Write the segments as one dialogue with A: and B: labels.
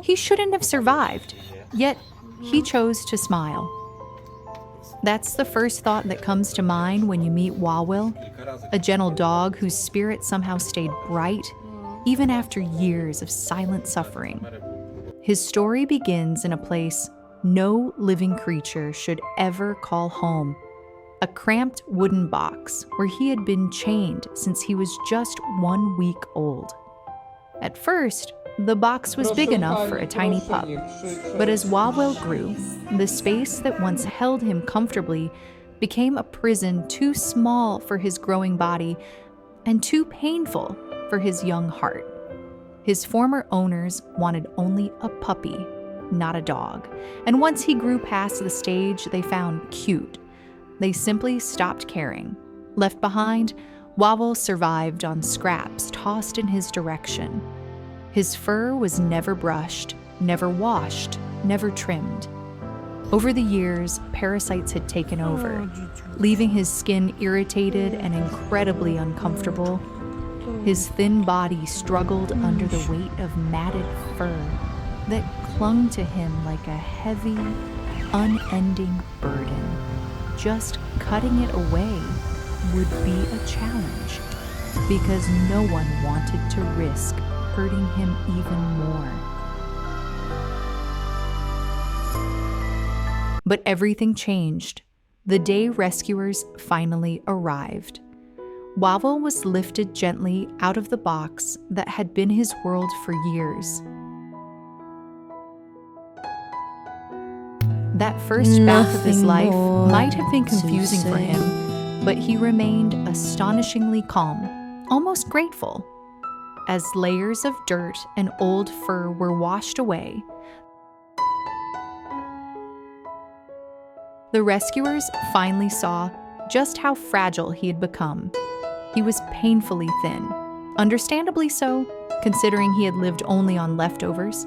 A: He shouldn't have survived, yet he chose to smile. That's the first thought that comes to mind when you meet Wawel, a gentle dog whose spirit somehow stayed bright even after years of silent suffering. His story begins in a place no living creature should ever call home, a cramped wooden box where he had been chained since he was just 1 week old. At first, the box was big enough for a tiny pup, but as Wawel grew, the space that once held him comfortably became a prison too small for his growing body and too painful for his young heart. His former owners wanted only a puppy, not a dog, and once he grew past the stage they found cute, they simply stopped caring. Left behind, Wawel survived on scraps tossed in his direction. His fur was never brushed, never washed, never trimmed. Over the years, parasites had taken over, leaving his skin irritated and incredibly uncomfortable. His thin body struggled under the weight of matted fur that clung to him like a heavy, unending burden. Just cutting it away would be a challenge because no one wanted to risk hurting him even more. But everything changed the day rescuers finally arrived. Wawel was lifted gently out of the box that had been his world for years. That first bath of his life might have been confusing for him, but he remained astonishingly calm, almost grateful. As layers of dirt and old fur were washed away, the rescuers finally saw just how fragile he had become. He was painfully thin, understandably so, considering he had lived only on leftovers.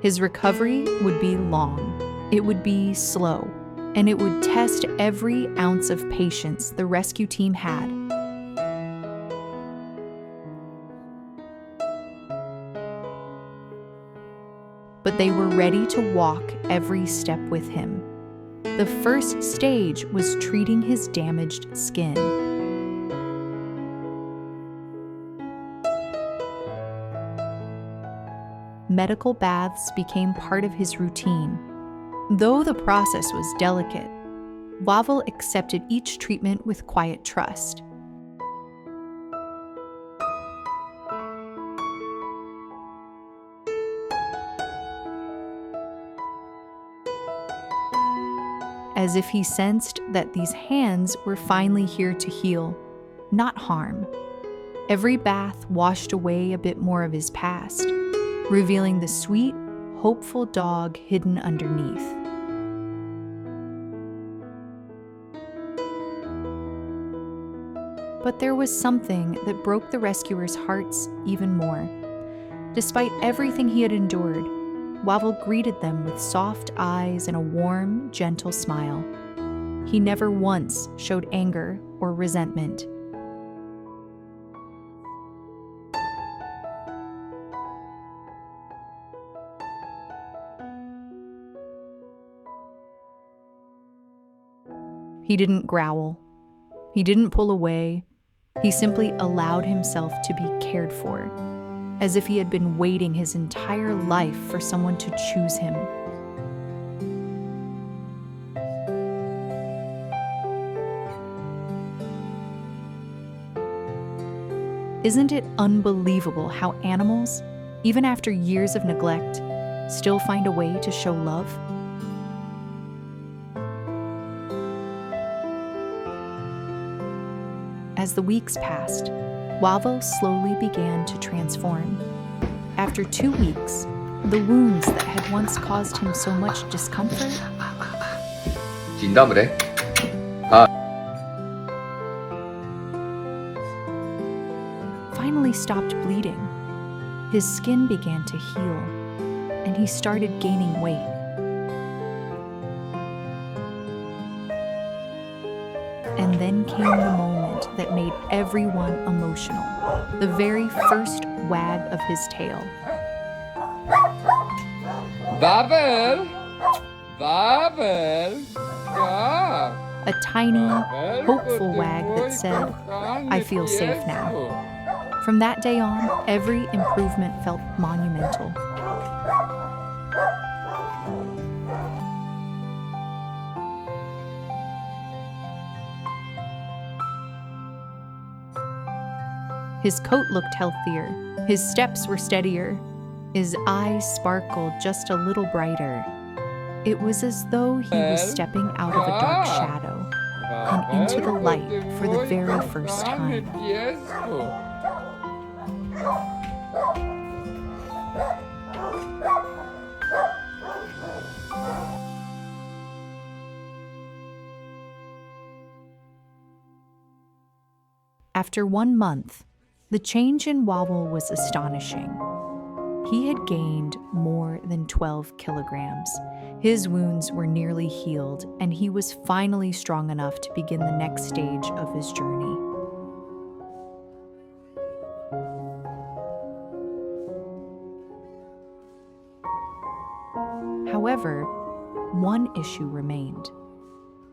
A: His recovery would be long, it would be slow, and it would test every ounce of patience the rescue team had. But they were ready to walk every step with him. The first stage was treating his damaged skin. Medical baths became part of his routine. Though the process was delicate, Wawel accepted each treatment with quiet trust. As if he sensed that these hands were finally here to heal, not harm. Every bath washed away a bit more of his past, revealing the sweet, hopeful dog hidden underneath. But there was something that broke the rescuers' hearts even more. Despite everything he had endured, Wawel greeted them with soft eyes and a warm, gentle smile. He never once showed anger or resentment. He didn't growl. He didn't pull away. He simply allowed himself to be cared for, as if he had been waiting his entire life for someone to choose him. Isn't it unbelievable how animals, even after years of neglect, still find a way to show love? As the weeks passed, Wawel slowly began to transform. After 2 weeks, the wounds that had once caused him so much discomfort
B: 진담을 해?
A: finally stopped bleeding. His skin began to heal, and he started gaining weight. And then came the moment that made everyone emotional. The very first wag of his tail.
B: Wawel! Wawel! Ja!
A: A tiny, hopeful wag that said, "I feel safe now." From that day on, every improvement felt monumental. His coat looked healthier, his steps were steadier, his eyes sparkled just a little brighter. It was as though he was stepping out of a dark shadow and into the light for the very first time. After 1 month, the change in Wawel was astonishing. He had gained more than 12 kilograms. His wounds were nearly healed, and he was finally strong enough to begin the next stage of his journey. However, one issue remained: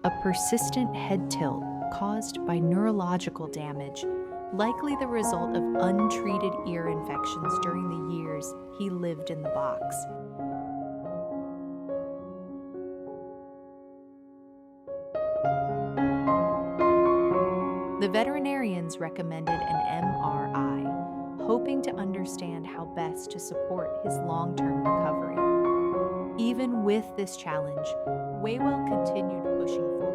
A: a persistent head tilt caused by neurological damage, likely the result of untreated ear infections during the years he lived in the box. The veterinarians recommended an MRI, hoping to understand how best to support his long-term recovery. Even with this challenge, Wawel continued pushing forward.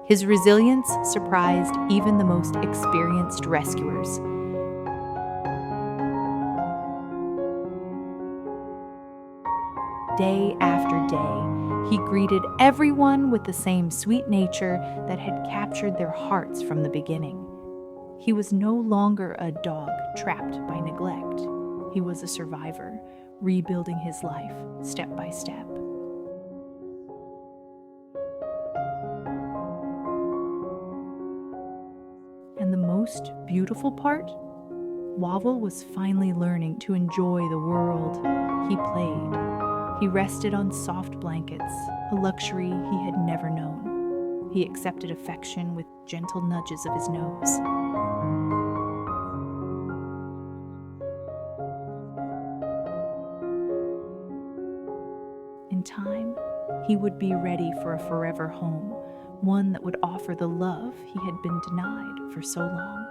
A: His resilience surprised even the most experienced rescuers. Day after day, he greeted everyone with the same sweet nature that had captured their hearts from the beginning. He was no longer a dog trapped by neglect. He was a survivor, rebuilding his life step by step. And the most beautiful part? Wawel was finally learning to enjoy the world. He played. He rested on soft blankets, a luxury he had never known. He accepted affection with gentle nudges of his nose. In time, he would be ready for a forever home, one that would offer the love he had been denied for so long.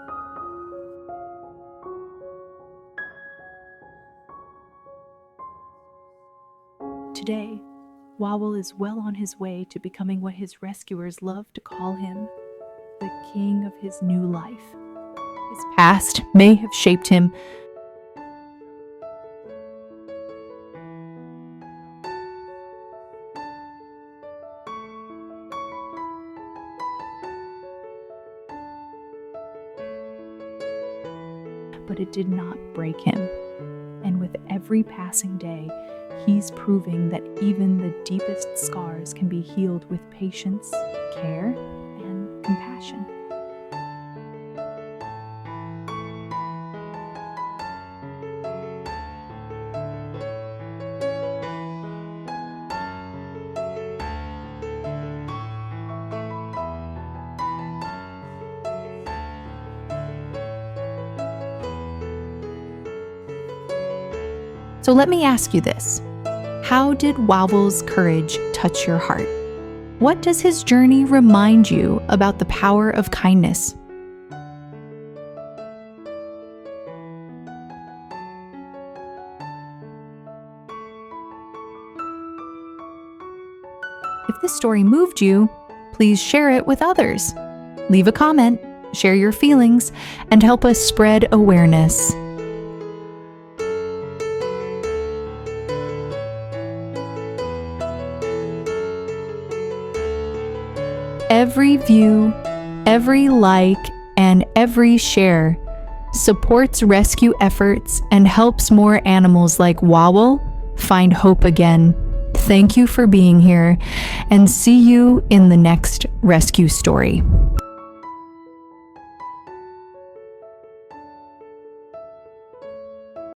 A: Today, Wawel is well on his way to becoming what his rescuers love to call him, the king of his new life. His past may have shaped him, but it did not break him. And with every passing day, he's proving that even the deepest scars can be healed with patience, care, and compassion. So let me ask you this. How did Wawel's courage touch your heart? What does his journey remind you about the power of kindness? If this story moved you, please share it with others. Leave a comment, share your feelings, and help us spread awareness. Every view, every like, and every share supports rescue efforts and helps more animals like Wawel find hope again. Thank you for being here, and see you in the next rescue story.